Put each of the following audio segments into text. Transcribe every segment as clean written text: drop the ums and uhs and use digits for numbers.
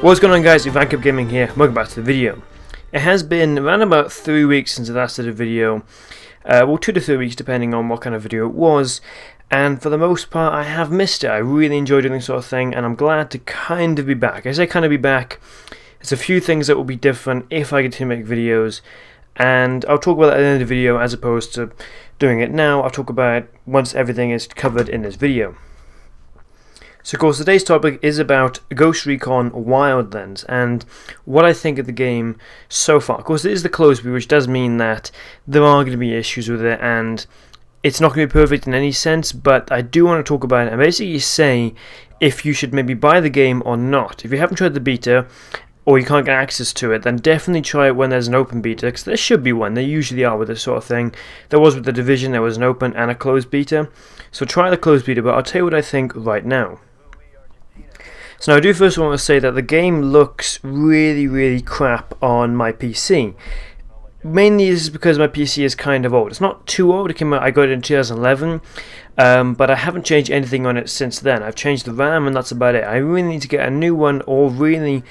What's going on, guys? Recon Gaming here. Welcome back to the video. It has been around about 3 weeks since I last did a video. Well, 2 to 3 weeks depending on what kind of video it was. And for the most part, I have missed it. I really enjoy doing this sort of thing, and I'm glad to kind of be back. I say kind of be back. There's a few things that will be different if I continue to make videos. And I'll talk about that at the end of the video as opposed to doing it now. I'll talk about it once everything is covered in this video. So of course today's topic is about Ghost Recon Wildlands and what I think of the game so far. Of course it is the closed beta, which does mean that there are going to be issues with it and it's not going to be perfect in any sense, but I do want to talk about it and basically say if you should maybe buy the game or not. If you haven't tried the beta or you can't get access to it, then definitely try it when there's an open beta, because there should be one. There usually are with this sort of thing. There was with the Division, there was an open and a closed beta. So try the closed beta, but I'll tell you what I think right now. So now I do first want to say that the game looks really crap on my PC. Mainly this is because my PC is kind of old. It's not too old. It came out, I got it in 2011, but I haven't changed anything on it since then. I've changed the RAM and that's about it. I really need to get a new one or really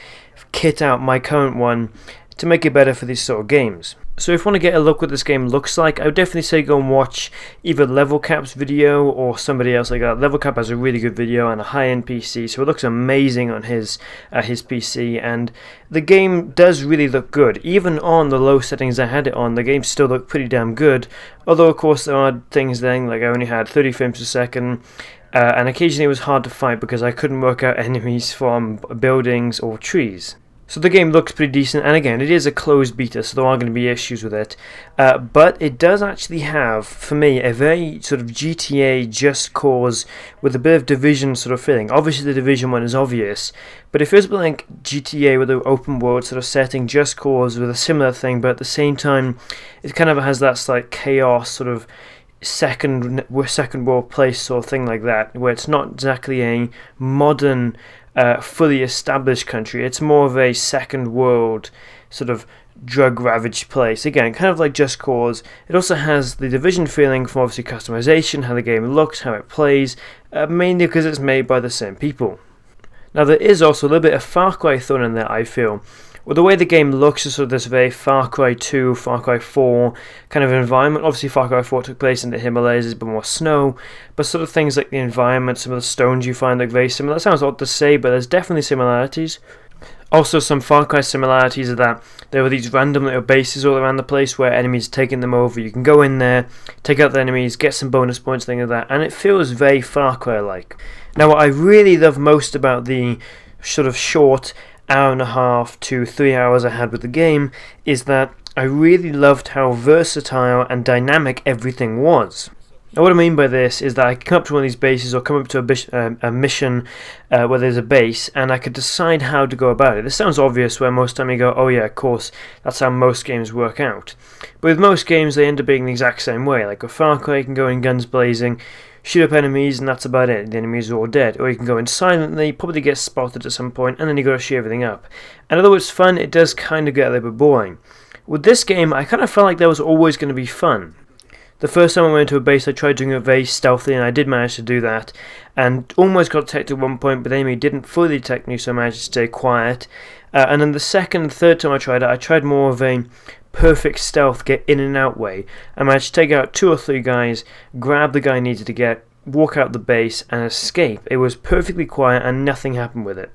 kit out my current one to make it better for these sort of games. So if you want to get a look what this game looks like, I would definitely say go and watch either Level Cap's video or somebody else like that. Level Cap has a really good video and a high-end PC, so it looks amazing on his PC, and the game does really look good. Even on the low settings I had it on, the game still looked pretty damn good, although of course there are things then, like I only had 30 frames per second, and occasionally it was hard to fight because I couldn't work out enemies from buildings or trees. So the game looks pretty decent, and again, it is a closed beta, so there are going to be issues with it. But it does actually have, for me, a very sort of GTA Just Cause with a bit of Division sort of feeling. Obviously, the Division one is obvious, but it feels a bit like GTA with an open world sort of setting, Just Cause with a similar thing, but at the same time, it kind of has that slight chaos sort of second world place sort of thing like that, where it's not exactly a modern fully established country. It's more of a second world sort of drug ravaged place. Again, kind of like Just Cause. It also has the Division feeling from obviously customization, how the game looks, how it plays, mainly because it's made by the same people. Now there is also a little bit of Far Cry thrown in there, I feel. Well, the way the game looks is sort of this very Far Cry 2, Far Cry 4 kind of environment. Obviously Far Cry 4 took place in the Himalayas, there's a bit more snow, but sort of things like the environment, some of the stones you find look very similar. That sounds odd to say, but there's definitely similarities. Also, some Far Cry similarities are that there were these random little bases all around the place where enemies are taking them over. You can go in there, take out the enemies, get some bonus points, things like that, and it feels very Far Cry-like. Now, what I really love most about the sort of short hour and a half to 3 hours I had with the game is that I really loved how versatile and dynamic everything was. Now what I mean by this is that I could come up to one of these bases or come up to a mission where there's a base and I could decide how to go about it. This sounds obvious where most time you go, oh yeah, of course, that's how most games work out. But with most games they end up being the exact same way. Like with Far Cry you can go in guns blazing, shoot up enemies and that's about it, the enemies are all dead. Or you can go in silently, probably get spotted at some point, and then you got to shoot everything up. And although it's fun, it does kind of get a little bit boring. With this game, I kind of felt like there was always going to be fun. The first time I went to a base, I tried doing it very stealthily, and I did manage to do that, and almost got detected at one point, but the enemy didn't fully detect me, so I managed to stay quiet. And then the second and third time I tried more of a perfect stealth, get in and out way. I managed to take out 2 or 3 guys, grab the guy I needed to get, walk out the base and escape. It was perfectly quiet and nothing happened with it.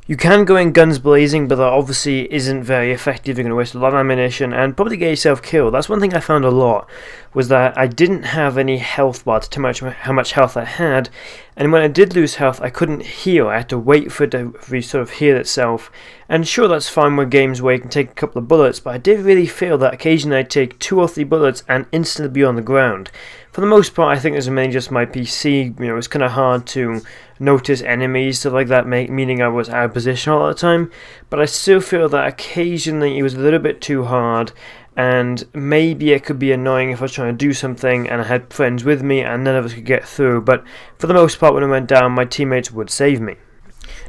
You can go in guns blazing, but that obviously isn't very effective. You're going to waste a lot of ammunition and probably get yourself killed. That's one thing I found a lot, was that I didn't have any health bar to tell how much health I had, and when I did lose health I couldn't heal. I had to wait for it to sort of heal itself. And sure, that's fine with games where you can take a couple of bullets, but I did really feel that occasionally I'd take 2 or 3 bullets and instantly be on the ground. For the most part, I think it was mainly just my PC. You know, it's kind of hard to notice enemies, stuff like that, meaning I was out of position all the time. But I still feel that occasionally it was a little bit too hard, and maybe it could be annoying if I was trying to do something and I had friends with me and none of us could get through. But for the most part, when I went down, my teammates would save me.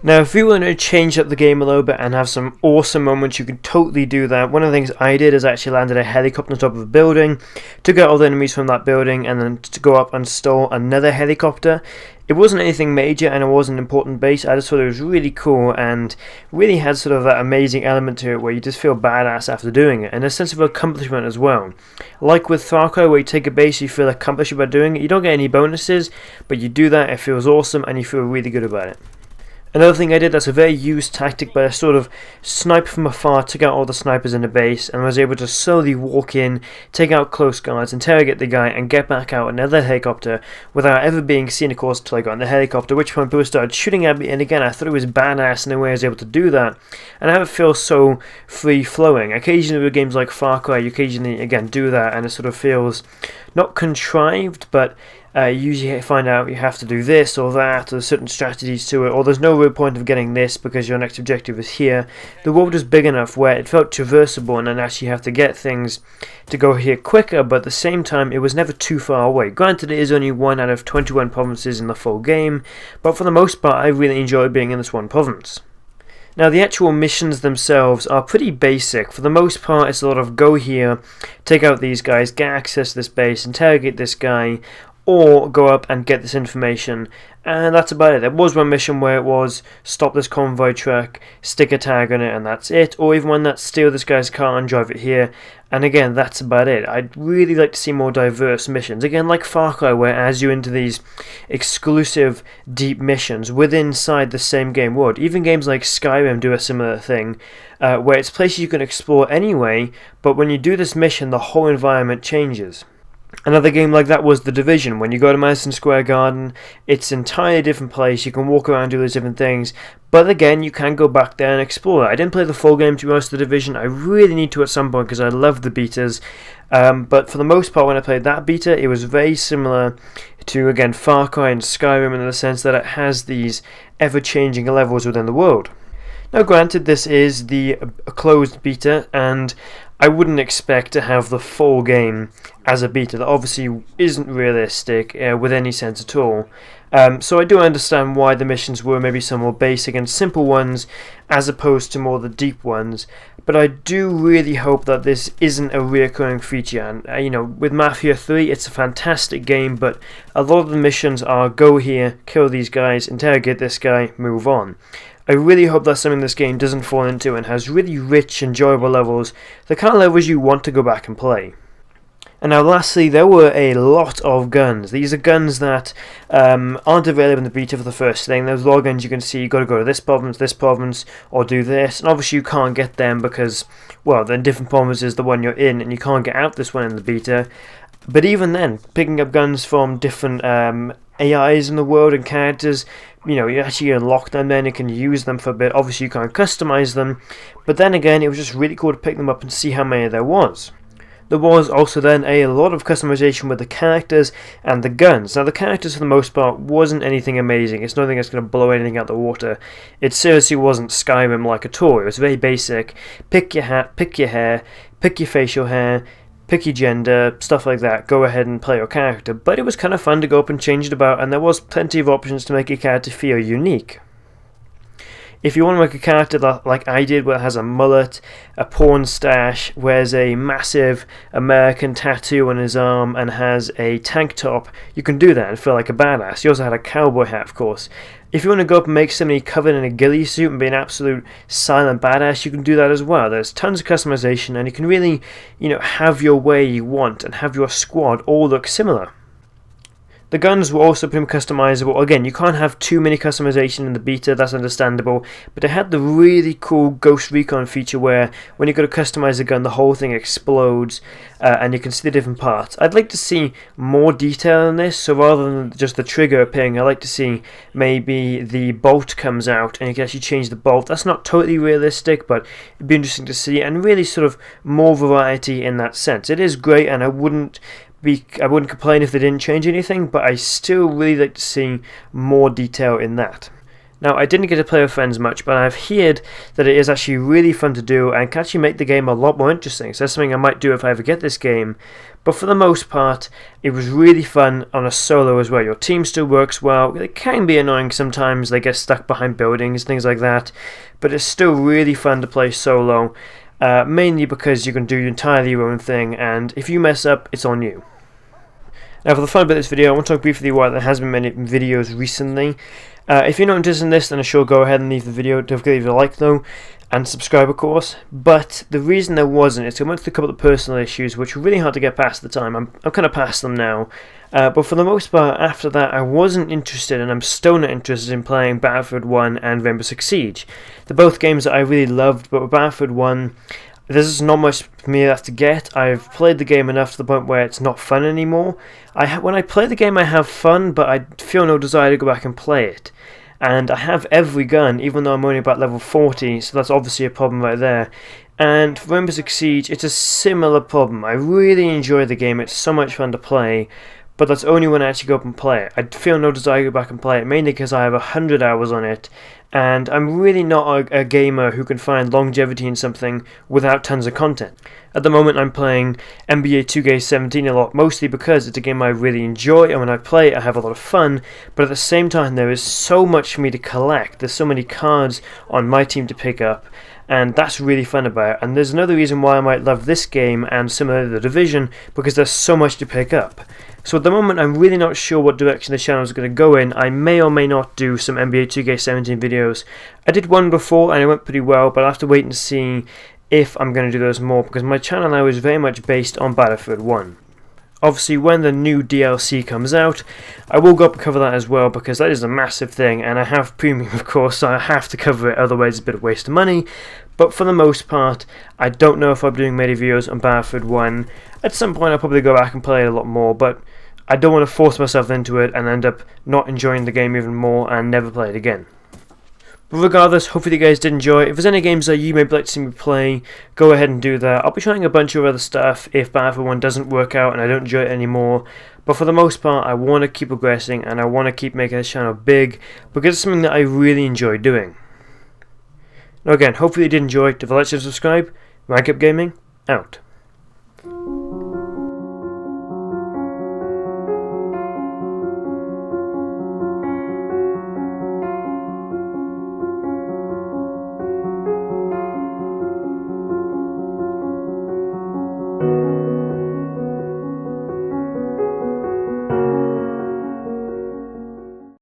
Now, if you want to change up the game a little bit and have some awesome moments, you can totally do that. One of the things I did is actually landed a helicopter on top of a building, took out all the enemies from that building, and then to go up and stole another helicopter. It wasn't anything major and it wasn't an important base. I just thought it was really cool and really had sort of that amazing element to it where you just feel badass after doing it, and a sense of accomplishment as well. Like with Far Cry, where you take a base, you feel accomplished by doing it. You don't get any bonuses, but you do that, it feels awesome, and you feel really good about it. Another thing I did that's a very used tactic, but I sort of sniped from afar, took out all the snipers in the base, and was able to slowly walk in, take out close guards, interrogate the guy, and get back out another helicopter without ever being seen, of course, until I got in the helicopter, at which point people started shooting at me, and again, I thought it was badass in the way I was able to do that, and I have it feel so free-flowing. Occasionally with games like Far Cry, you occasionally, again, do that, and it sort of feels not contrived, but usually find out you have to do this or that, or certain strategies to it, or there's no real point of getting this because your next objective is here. The world is big enough where it felt traversable, and then actually you have to get things to go here quicker, but at the same time it was never too far away. Granted, it is only 1 out of 21 provinces in the full game, but for the most part I really enjoyed being in this one province. Now, the actual missions themselves are pretty basic. For the most part, it's a lot of go here, take out these guys, get access to this base, interrogate this guy, or go up and get this information, and that's about it. There was one mission where it was stop this convoy truck, stick a tag on it, and that's it, or even one that steal this guy's car and drive it here, and again, that's about it. I'd really like to see more diverse missions, again like Far Cry, where as you into these exclusive deep missions within inside the same game world. Even games like Skyrim do a similar thing, where it's places you can explore anyway, but when you do this mission the whole environment changes. Another game like that was The Division. When you go to Madison Square Garden, it's an entirely different place. You can walk around, do those different things, but again, you can go back there and explore it. I didn't play the full game, to be honest, The Division. I really need to at some point because I love the betas, but for the most part, when I played that beta, it was very similar to, again, Far Cry and Skyrim in the sense that it has these ever-changing levels within the world. Now, granted, this is the closed beta, and I wouldn't expect to have the full game as a beta. That obviously isn't realistic with any sense at all. So I do understand why the missions were maybe some more basic and simple ones as opposed to more the deep ones. But I do really hope that this isn't a recurring feature. And you know, with Mafia 3, it's a fantastic game, but a lot of the missions are go here, kill these guys, interrogate this guy, move on. I really hope that's something this game doesn't fall into and has really rich, enjoyable levels, the kind of levels you want to go back and play. And now lastly, there were a lot of guns. These are guns that aren't available in the beta for the first thing. There's a lot of guns you can see, you've got to go to this province, or do this. And obviously you can't get them because, well, they're in different provinces, the one you're in, and you can't get out this one in the beta. But even then, picking up guns from different AIs in the world and characters, you know, you actually unlock them then, you can use them for a bit. Obviously you can't customize them, but then again, it was just really cool to pick them up and see how many there was. There was also then a lot of customization with the characters and the guns. Now the characters for the most part wasn't anything amazing, it's nothing that's going to blow anything out the water. It seriously wasn't Skyrim like at all. It was very basic, pick your hat, pick your hair, pick your facial hair, pick your gender, stuff like that, go ahead and play your character. But it was kind of fun to go up and change it about, and there was plenty of options to make your character feel unique. If you want to make a character that, like I did, where it has a mullet, a porn stash, wears a massive American tattoo on his arm, and has a tank top, you can do that and feel like a badass. He also had a cowboy hat, of course. If you want to go up and make somebody covered in a ghillie suit and be an absolute silent badass, you can do that as well. There's tons of customization, and you can really, you know, have your way you want and have your squad all look similar. The guns were also pretty customizable. Again, you can't have too many customization in the beta, that's understandable, but it had the really cool Ghost Recon feature where when you go to customize the gun, the whole thing explodes and you can see the different parts. I'd like to see more detail in this, so rather than just the trigger appearing, I'd like to see maybe the bolt comes out and you can actually change the bolt. That's not totally realistic, but it'd be interesting to see, and really sort of more variety in that sense. It is great, and I wouldn't complain if they didn't change anything, but I still really like to see more detail in that. Now, I didn't get to play with friends much, but I've heard that it is actually really fun to do and can actually make the game a lot more interesting. So that's something I might do if I ever get this game. But for the most part, it was really fun on a solo as well. Your team still works well. It can be annoying sometimes. They get stuck behind buildings, things like that. But it's still really fun to play solo, mainly because you can do entirely your own thing, and if you mess up, it's on you. Now, for the fun bit of this video, I want to talk briefly about there has been many videos recently. If you're not interested in this, then sure, go ahead and leave the video. Don't forget to leave a like though, and subscribe of course. But the reason there wasn't is I went through a couple of personal issues which were really hard to get past at the time. I'm kind of past them now. But for the most part, after that, I wasn't interested, and I'm still not interested in playing Battlefield 1 and Rainbow Six Siege. They're both games that I really loved, but with Battlefield 1, there's just not much for me left to get. I've played the game enough to the point where it's not fun anymore. When I play the game, I have fun, but I feel no desire to go back and play it. And I have every gun, even though I'm only about level 40, so that's obviously a problem right there. And for Rainbow Six Siege, it's a similar problem. I really enjoy the game, it's so much fun to play, but that's only when I actually go up and play it. I feel no desire to go back and play it, mainly because I have 100 hours on it, and I'm really not a gamer who can find longevity in something without tons of content. At the moment I'm playing NBA 2K17 a lot, mostly because it's a game I really enjoy, and when I play it I have a lot of fun, but at the same time there is so much for me to collect. There's so many cards on my team to pick up, and that's really fun about it. And there's another reason why I might love this game and similar to The Division, because there's so much to pick up. So at the moment I'm really not sure what direction the channel is going to go in. I may or may not do some NBA 2K17 videos. I did one before and it went pretty well, but I'll have to wait and see if I'm going to do those more, because my channel now is very much based on Battlefield 1. Obviously, when the new DLC comes out, I will go up and cover that as well, because that is a massive thing, and I have premium of course, so I have to cover it, otherwise it's a bit of a waste of money. But for the most part, I don't know if I'll be doing many videos on Battlefield 1. At some point I'll probably go back and play it a lot more, but I don't want to force myself into it and end up not enjoying the game even more and never play it again. But regardless, hopefully you guys did enjoy. If there's any games that you may like to see me play, go ahead and do that. I'll be trying a bunch of other stuff if Battlefield 1 doesn't work out and I don't enjoy it anymore. But for the most part, I want to keep progressing and I want to keep making this channel big, because it's something that I really enjoy doing. Now again, hopefully you did enjoy. Don't forget to like and subscribe. Rank Up Gaming, out.